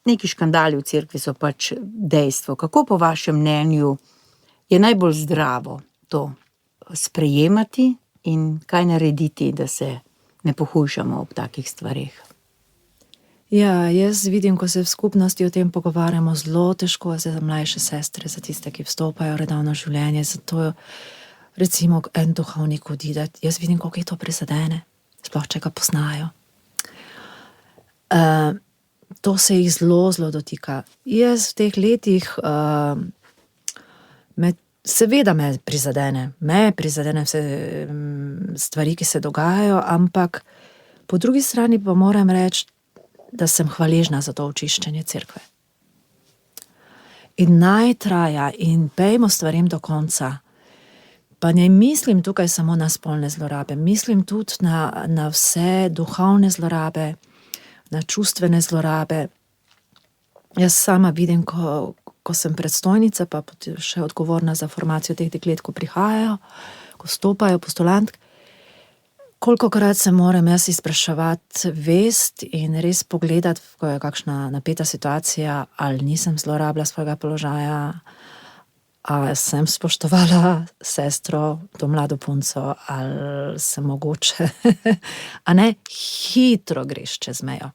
B: neki škandali v cerkvi so pač dejstvo. Kako po vašem mnenju je najbolj zdravo to sprejemati in kaj narediti, da se ne pohujšamo ob takih stvareh?
C: Ja, jaz vidim, ko se v skupnosti o tem pogovarjamo, zelo težko za mlajše sestre, za tiste, ki vstopajo v redovno življenje, zato recimo en duhovnik odide, jaz vidim, koliko je to prizadene, sploh če ga poznajo. To se jih zelo, zelo dotika. Jaz v teh letih seveda me prizadene vse stvari, ki se dogajajo, ampak po drugi strani pa moram reči, da sem hvaležna za to očiščenje cerkve. In naj traja in pejmo stvarem do konca. Pa ne mislim tukaj samo na spolne zlorabe, mislim tudi na vse duhovne zlorabe, na čustvene zlorabe. Jaz sama vidim, ko sem predstojnica, pa še odgovorna za formacijo teh deklet, ko prihajajo, ko stopajo postulantk, kolikokrat se moram jaz izpraševati vest in res pogledati, ko je kakšna napeta situacija, ali nisem zlorabila svojega položaja, ali sem spoštovala sestro, to mlado punco, ali sem mogoče, a ne, hitro greš čez mejo.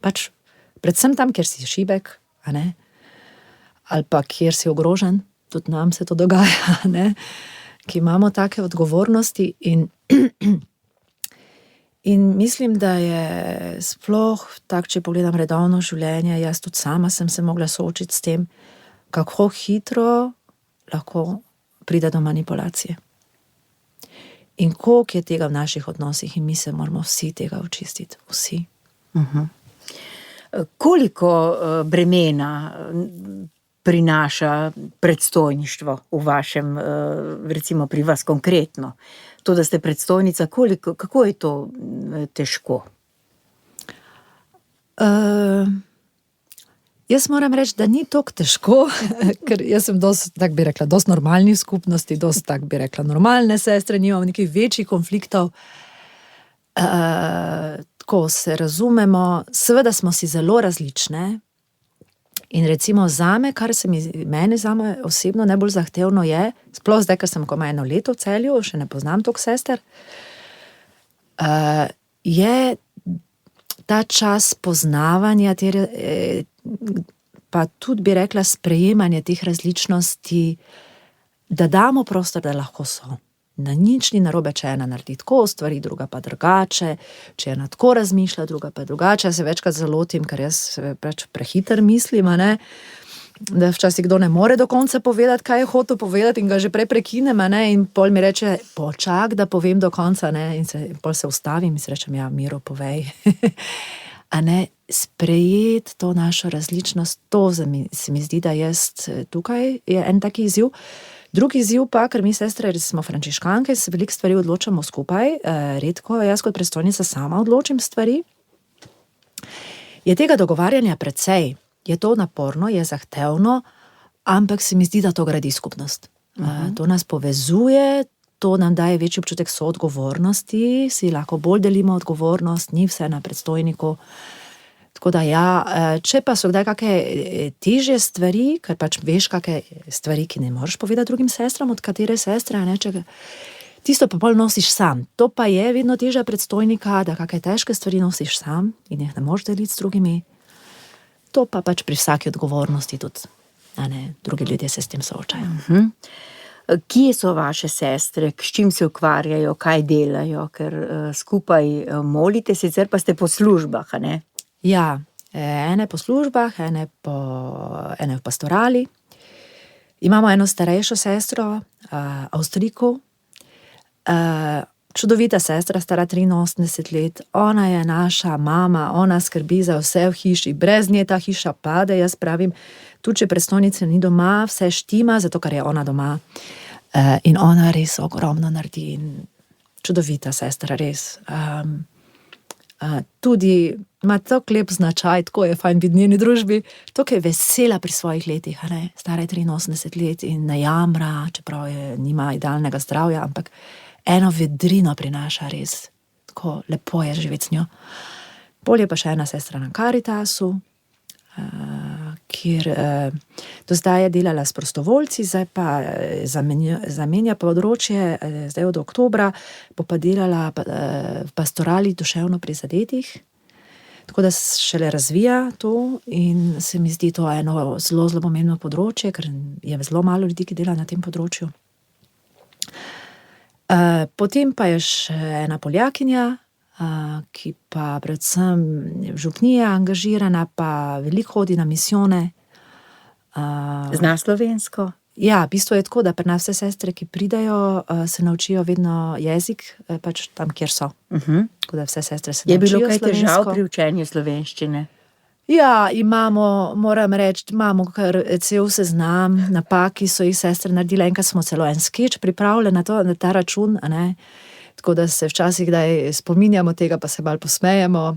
C: Pač predvsem tam, kjer si šibek, a ne, ali pa kjer si ogrožen, tudi nam se to dogaja, a ne, ki imamo take odgovornosti in mislim, da je sploh, tako če pogledam redovno življenje, jaz tudi sama sem se mogla soočiti s tem, kako hitro lahko pride do manipulacije. In koliko je tega v naših odnosih in mi se moramo vsi tega očistiti, vsi.
B: Koliko bremena prinaša predstojništvo v vašem, recimo pri vas konkretno? To, da ste predstojnica, kako je to težko?
C: Jaz moram reči, da ni toliko težko, ker jaz sem tako bi rekla, dosti normalni v skupnosti, dosti, tako bi rekla, normalne sestre, nimam nekih večjih konfliktov. Tako se razumemo, seveda smo si zelo različne in recimo zame, kar se meni zame osebno najbolj zahtevno je, sploh zdaj, ker sem komaj 1 leto v Celju, še ne poznam toliko sester, je ta čas poznavanja, pa tudi bi rekla sprejemanje teh različnosti, da damo prostor, da lahko so. Da nič ni narobe, če ena naredi tako stvari, druga pa drugače, če ena tako razmišlja, druga pa drugače. Jaz se večkrat zalotim, ker jaz prehiter mislim, a ne, da včasih kdo ne more do konca povedati, kaj je hotel povedati in ga že prej prekinem, a ne, in pol mi reče, počak, da povem do konca, ne, in pol se ustavim in si rečem, ja, Miro, povej. A ne, sprejeti to našo različnost, to se mi zdi, da tukaj je en taki izziv. Drugi izziv pa, ker mi sestre smo frančiškanke, se veliko stvari odločamo skupaj, redko jaz kot predstojnica sama odločim stvari. Je tega dogovarjanja precej, je to naporno, je zahtevno, ampak se mi zdi, da to gradi skupnost. To nas povezuje, to nam daje večji občutek soodgovornosti, si lahko bolj delimo odgovornost, ni vse na predstojniku. Tako da ja, če pa so kdaj kakšne težje stvari, ker pač veš kakšne stvari, ki ne moreš povedati drugim sestram, od katere sestre, a ne, tisto pa pol nosiš sam. To pa je vedno težja predstojnika, da kakšne težke stvari nosiš sam in jih ne moreš deliti s drugimi. To pa pač pri vsaki odgovornosti tudi, a ne, drugi ljudje se s tem soočajo.
B: Kje so vaše sestre, s čim se ukvarjajo, kaj delajo, ker skupaj molite, sicer pa ste po službah, a ne?
C: Ja, ene po službah, ene v pastorali. Imamo eno starejšo sestro, Avstrijko, čudovita sestra, stara 83 let, ona je naša mama, ona skrbi za vse v hiši, brez nje ta hiša pade, jaz pravim, tudi če predstojnica ni doma, vse štima, zato ker je ona doma. In ona res ogromno naredi in čudovita sestra, res. Tudi ima tako lep značaj, tako je fajn biti v njeni družbi, tako je vesela pri svojih letih, a ne, stara je 83 let in ne jamra, čeprav nima idealnega zdravja, ampak eno vedrino prinaša res, tako lepo je živeti z njo. Pol je pa še ena sestra na Karitasu, kjer do zdaj je delala s prostovoljci, zdaj pa zamenja področje, zdaj od oktobra bo pa delala v pastorali duševno prizadetih. Tako da šele razvija to in se mi zdi to eno zelo, zelo pomembno področje, ker je zelo malo ljudi, ki dela na tem področju. Potem pa je še ena Poljakinja, ki pa predvsem v župniji je angažirana, pa veliko hodi na misijone.
B: Zna slovensko?
C: Ja, v bistvu je tako, da pri nas vse sestre, ki pridejo, se naučijo vedno jezik, pač tam, kjer so. Tako da vse sestre se
B: Je
C: naučijo
B: bilo kaj težav
C: slovensko.
B: pri učenju slovenščine?
C: Ja, moram reči, imamo kar cel seznam napak, ki so jih sestre naredile. Enkrat smo celo en skeč pripravili na ta račun, a ne. Tako da se včasih kdaj spominjamo tega, pa se malo posmejemo.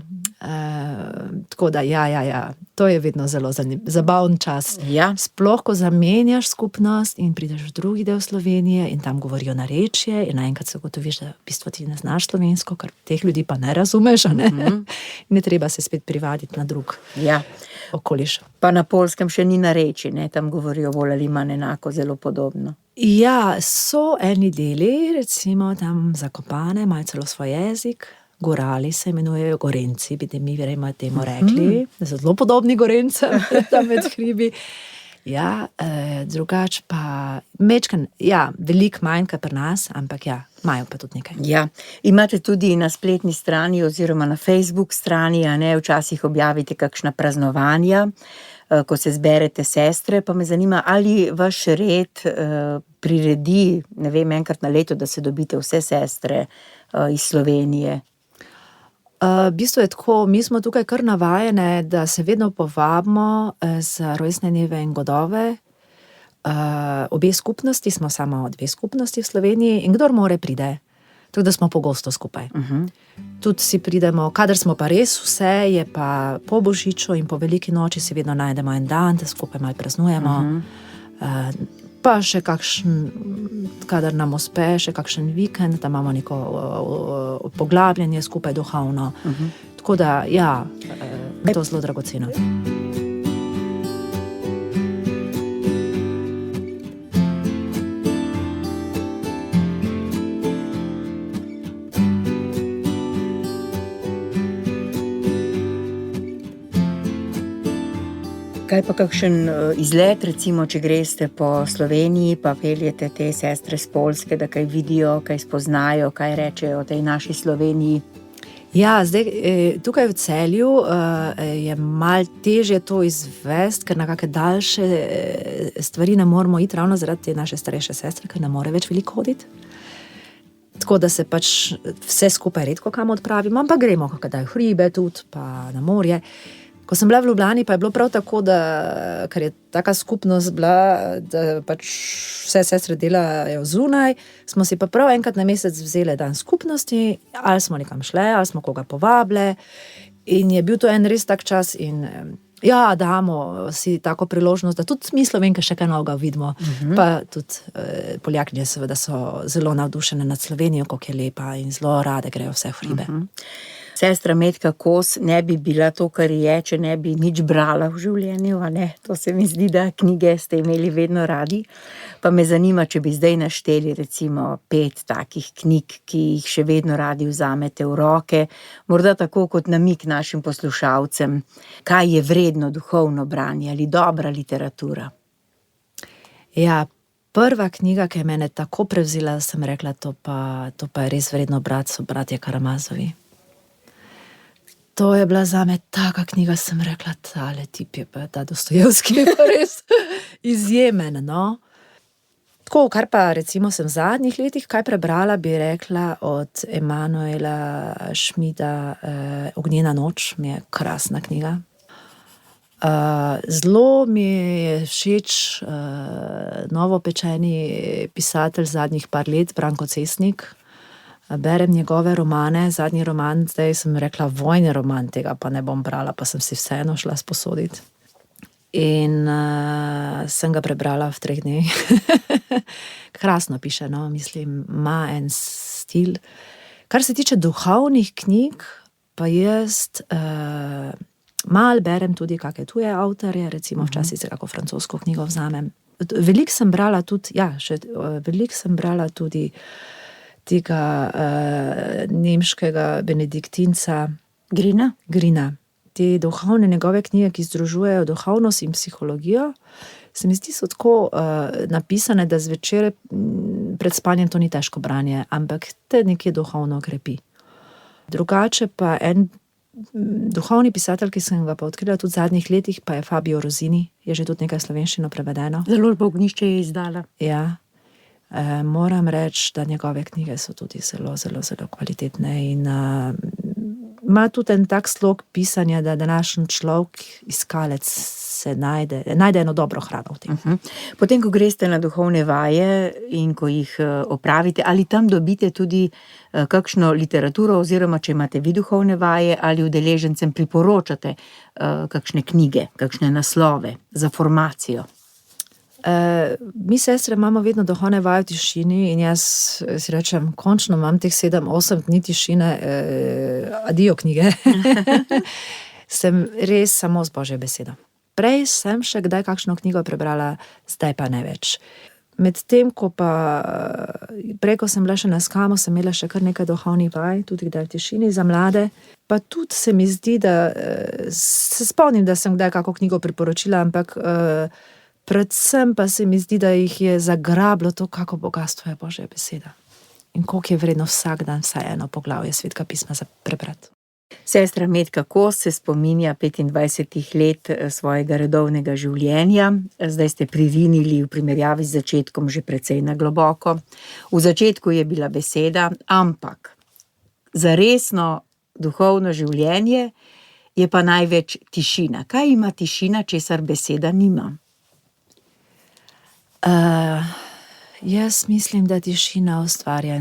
C: Tako da ja, to je vedno zelo zabaven čas.
B: Ja.
C: Sploh, ko zamenjaš skupnost in prideš v drugi del Slovenije in tam govorijo narečje in naenkrat se ugotoviš, da v bistvu ti ne znaš slovensko, ker teh ljudi pa ne razumeš, a ne? In je treba se spet privaditi na drug
B: Ja.
C: okoliš.
B: Pa na Poljskem še ni narečij, ne? Tam govorijo bolj ali manj enako, zelo podobno.
C: Ja, so eni deli, recimo tam Zakopane, imajo celo svoj jezik. Gorali se imenujejo, Gorenci, bi mi verjetno temu rekli. Zelo podobni Gorencem, tam med hribi. Ja, drugače pa mečken, ja, veliko manj kot pri nas, ampak ja, imajo pa tudi nekaj.
B: Ja. Imate tudi na spletni strani oziroma na Facebook strani, a ne, včasih objavite kakšna praznovanja, ko se zberete sestre, pa me zanima, ali vaš red priredi, ne vem, enkrat na leto, da se dobite vse sestre iz Slovenije.
C: V bistvu je tako, mi smo tukaj kar navajene, da se vedno povabimo za rojstne dneve in godove. Obe skupnosti, smo samo dve skupnosti v Sloveniji in kdor more pride. Tako da smo pogosto skupaj. Tudi si pridemo, kadar smo pa res vse, je pa po Božiču in po veliki noči si vedno najdemo en dan, da skupaj malo praznujemo. Pa še kakšen, kadar nam uspe, še kakšen vikend, da imamo neko poglabljanje skupaj duhovno. Tako da, ja, je to zelo dragoceno.
B: Kaj pa kakšen izlet, recimo, če greste po Sloveniji, pa peljete te sestre s Poljske, da kaj vidijo, kaj spoznajo, kaj rečejo o tej naši Sloveniji?
C: Ja, zdaj tukaj v Celju je malo težje to izvesti, ker na kakšne daljše stvari ne moramo iti ravno zaradi te naše starejše sestre, ker ne more več veliko hoditi. Tako da se pač vse skupaj redko kam odpravimo, ampak gremo kakdaj v hribe tudi, pa na morje. Ko sem bila v Ljubljani, pa je bilo prav tako, da, ker je taka skupnost bila, da pač vse sestre delajo zunaj, smo si pa prav enkrat na mesec vzeli dan skupnosti, ali smo nekam šle, ali smo koga povabile. In je bil to en res tak čas in ja, damo si tako priložnost, da tudi mi Slovenke še kaj novega vidimo. Pa tudi Poljakinje seveda so zelo navdušene nad Slovenijo, koliko je lepa in zelo rade grejo vse v hribe.
B: Sestra Metka Kos ne bi bila to, kar je, če ne bi nič brala v življenju, a ne? To se mi zdi, da knjige ste imeli vedno radi. Pa me zanima, če bi zdaj našteli recimo 5 takih knjig, ki jih še vedno radi vzamete v roke, morda tako kot namig našim poslušalcem, kaj je vredno duhovno branje ali dobra literatura.
C: Ja, prva knjiga, ki je mene tako prevzela, sem rekla, to pa je res vredno brati, so Bratje Karamazovi. To je bila zame taka knjiga, sem rekla, tale tip je pa, ta Dostojevski je pa res izjemen, no. Tako, kar pa recimo sem v zadnjih letih kaj prebrala, bi rekla od Emanuela Schmida Ognjena noč, mi je krasna knjiga. Zelo mi je všeč novopečeni pisatelj zadnjih par let, Branko Cesnik. Berem njegove romane, zadnji roman, zdaj sem rekla vojni roman, tega pa ne bom brala, pa sem si vseeno šla sposoditi. In sem ga prebrala v 3 dneh. Krasno piše, no, mislim, ima en stil. Kar se tiče duhovnih knjig, pa jaz Mal berem tudi kakšne tuje avtorje, recimo včasih se kako francosko knjigo vzamem. Veliko sem brala tudi, veliko sem brala tudi tega nemškega benediktinca Grina. Te duhovne njegove knjige, ki združujejo duhovnost in psihologijo, se mi zdi, so tako napisane, da zvečer pred spanjem to ni težko branje, ampak te nekje duhovno krepi. Drugače pa en duhovni pisatelj, ki sem ga pa odkrila tudi v zadnjih letih, pa je Fabio Rosini, je že tudi nekaj slovenščino prevedeno.
B: Založba Ognjišče je izdala.
C: Ja. Moram reči, da njegove knjige so tudi zelo, zelo, zelo kvalitetne in ima tudi en tak slog pisanja, da današnji človek, iskalec, se najde eno dobro hrano v tem.
B: Potem, ko greste na duhovne vaje in ko jih opravite, ali tam dobite tudi kakšno literaturo, oziroma če imate vi duhovne vaje, ali udeležencem priporočate kakšne knjige, kakšne naslove za formacijo?
C: Mi sestre imamo vedno duhovne vaje v tišini in jaz si rečem, končno imam teh 7-8 dni tišine, adijo knjige. Sem res samo z Božjo besedo. Prej sem še kdaj kakšno knjigo prebrala, zdaj pa ne več. Medtem, ko sem bila še na Skamu, sem imela še kar nekaj duhovnih vaj, tudi kdaj v tišini za mlade, pa tudi se mi zdi, da se spomnim, da sem kdaj kako knjigo priporočila, ampak predvsem pa se mi zdi, da jih je zagrablo to, kako bogastvo je Božja beseda. In koliko je vredno vsak dan vsaj eno poglavje Svetega pisma za prebrati.
B: Sestra Metka Kos se spominja 25 let svojega redovnega življenja. Zdaj ste pririnili v primerjavi z začetkom že precej na globoko. V začetku je bila beseda, ampak za resno duhovno življenje je pa največ tišina. Kaj ima tišina, česar beseda nima?
C: Jaz mislim, da tišina ustvarja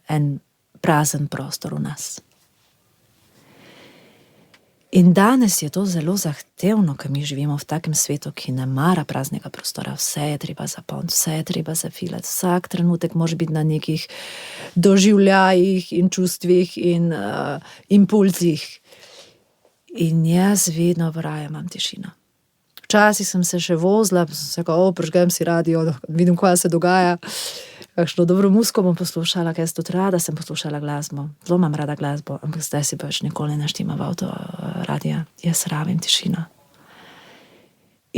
C: en prazen prostor v nas. In danes je to zelo zahtevno, ker mi živimo v takem svetu, ki ne mara praznega prostora. Vse je treba zapolniti, vse je treba zafilati, vsak trenutek moraš biti na nekih doživljajih in čustvih in impulzih. In jaz vedno v raju imam tišino. Včasih sem se še vozila, sem se rekla, prižgem si radio, vidim, kaj se dogaja. Kakšno dobro muziko bom poslušala, ker jaz tudi rada sem poslušala glasbo. Zelo imam rada glasbo, ampak zdaj si pač nikoli ne naštima v avto radija. Jaz rabim tišino.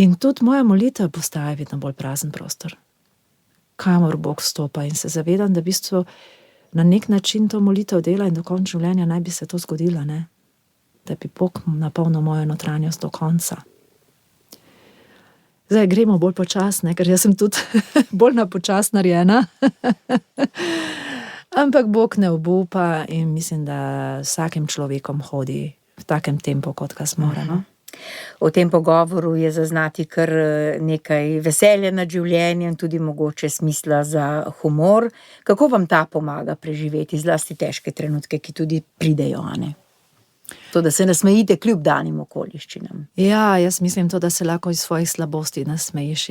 C: In tudi moja molitev postaja vedno bolj prazen prostor. Kamor Bog stopa in se zavedam, da v bistvu na nek način to molitev dela in do konca življenja naj bi se to zgodilo, ne? Da bi Bog napolnil mojo notranjost do konca. Zdaj gremo bolj počasne, ker jaz sem tudi bolj na počas narejena. Ampak Bog ne obupa in mislim, da vsakim človekom hodi v takem tempu, kot ga zmore.
B: V tem pogovoru je zaznati kar nekaj veselja nad življenjem, tudi mogoče smisla za humor. Kako vam ta pomaga preživeti zlasti težke trenutke, ki tudi pridejo, Ane? To, da se nasmejite kljub danim okoliščinam.
C: Ja, jaz mislim to, da se lahko iz svojih slabosti nasmejiš.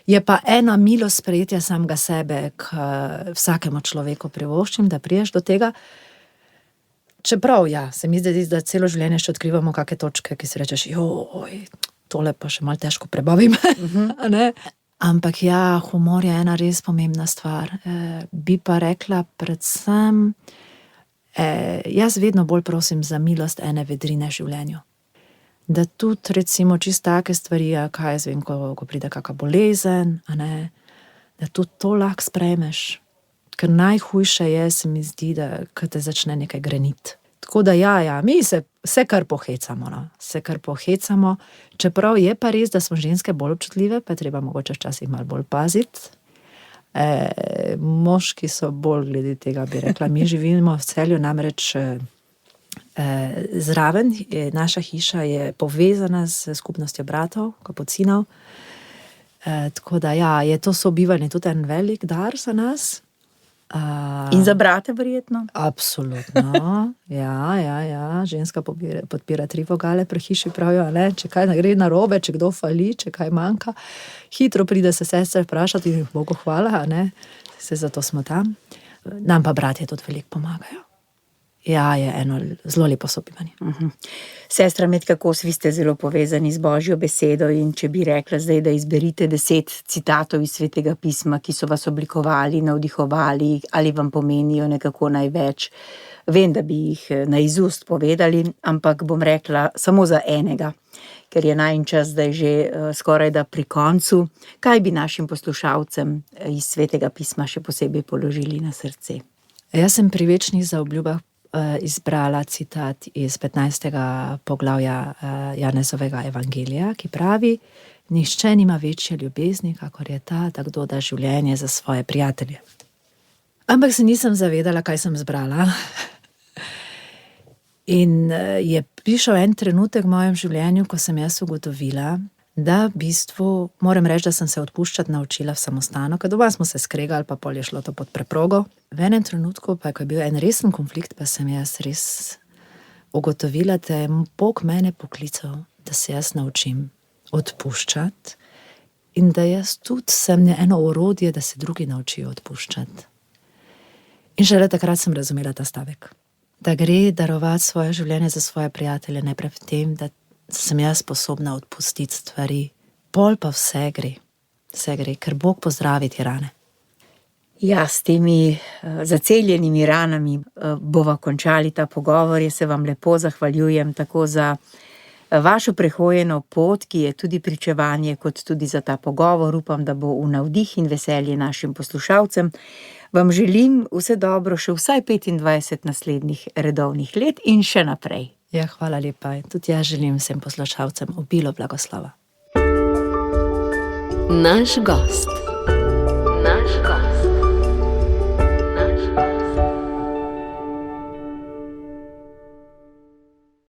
C: Je pa ena milost sprejetja samega sebe, k vsakemu človeku privoščim, da priješ do tega. Čeprav, se mi zdi, da celo življenje še odkrivamo kakšne točke, ki si rečeš, tole pa še malo težko prebavim. Ne? Ampak humor je ena res pomembna stvar. Bi pa rekla predvsem, jaz vedno bolj prosim za milost ene vedrine v življenju. Da tudi recimo čisto take stvari, kaj jaz vem, ko pride kakšna bolezen, da tudi to lahko sprejmeš. Ker najhujše je, se mi zdi, da te začne nekaj greniti. Tako da mi se kar pohecamo, se kar pohecamo, čeprav je pa res, da smo ženske bolj občutljive, pa je treba mogoče včasih malo bolj paziti. Moški so bolj glede tega, bi rekla. Mi živimo v Celju, namreč zraven, naša hiša je povezana s skupnostjo bratov, kapucinov. Tako da je to sobivanje tudi en velik dar za nas.
B: In za brate verjetno?
C: Absolutno, ženska podpira 3 vogale pri hiši, pravijo, če kaj gre narobe, če kdo fali, če kaj manjka, hitro pride se sestre vprašati in Bogu hvala, se zato smo tam. Nam pa bratje tudi veliko pomagajo. ja, je eno zelo lepo sobivanje.
B: Sestra Metka Kos, vi ste zelo povezani z Božjo besedo in če bi rekla zdaj, da izberite 10 citatov iz Svetega pisma, ki so vas oblikovali, navdihovali ali vam pomenijo nekako največ. Vem, da bi jih na izust povedali, ampak bom rekla samo za enega, ker je najin čas zdaj že skoraj da pri koncu. Kaj bi našim poslušalcem iz Svetega pisma še posebej položili na srce?
C: Jaz sem pri večnih zaobljubah izbrala citat iz 15. poglavja Janezovega evangelija, ki pravi: nihče nima večje ljubezni, kakor je ta, da kdo da življenje za svoje prijatelje. Ampak se nisem zavedala, kaj sem zbrala. In je prišel en trenutek v mojem življenju, ko sem jaz ugotovila, da v bistvu moram reči, da sem se odpuščati naučila v samostanu, ker doma smo se skregali, pa pol je šlo to pod preprogo. V enem trenutku, pa ko je bil en resen konflikt, pa sem jaz res ugotovila, da je Bog mene poklical, da se jaz naučim odpuščati in da jaz tudi sem eno orodje, da se drugi naučijo odpuščati. In šele takrat sem razumela ta stavek. Da gre darovati svoje življenje za svoje prijatelje, najprej v tem, da sem jaz sposobna odpustiti stvari. Pol pa vse gre, ker Bog pozdravi te rane.
B: Ja, s temi zaceljenimi ranami bova končali ta pogovor. Jaz se vam lepo zahvaljujem tako za vašo prehojeno pot, ki je tudi pričevanje, kot tudi za ta pogovor. Upam, da bo v navdih in veselje našim poslušalcem. Vam želim vse dobro še vsaj 25 naslednjih redovnih let in še naprej.
C: Ja, hvala lepa. Tudi jaz želim vsem poslušalcem obilo blagoslova.
A: Naš gost.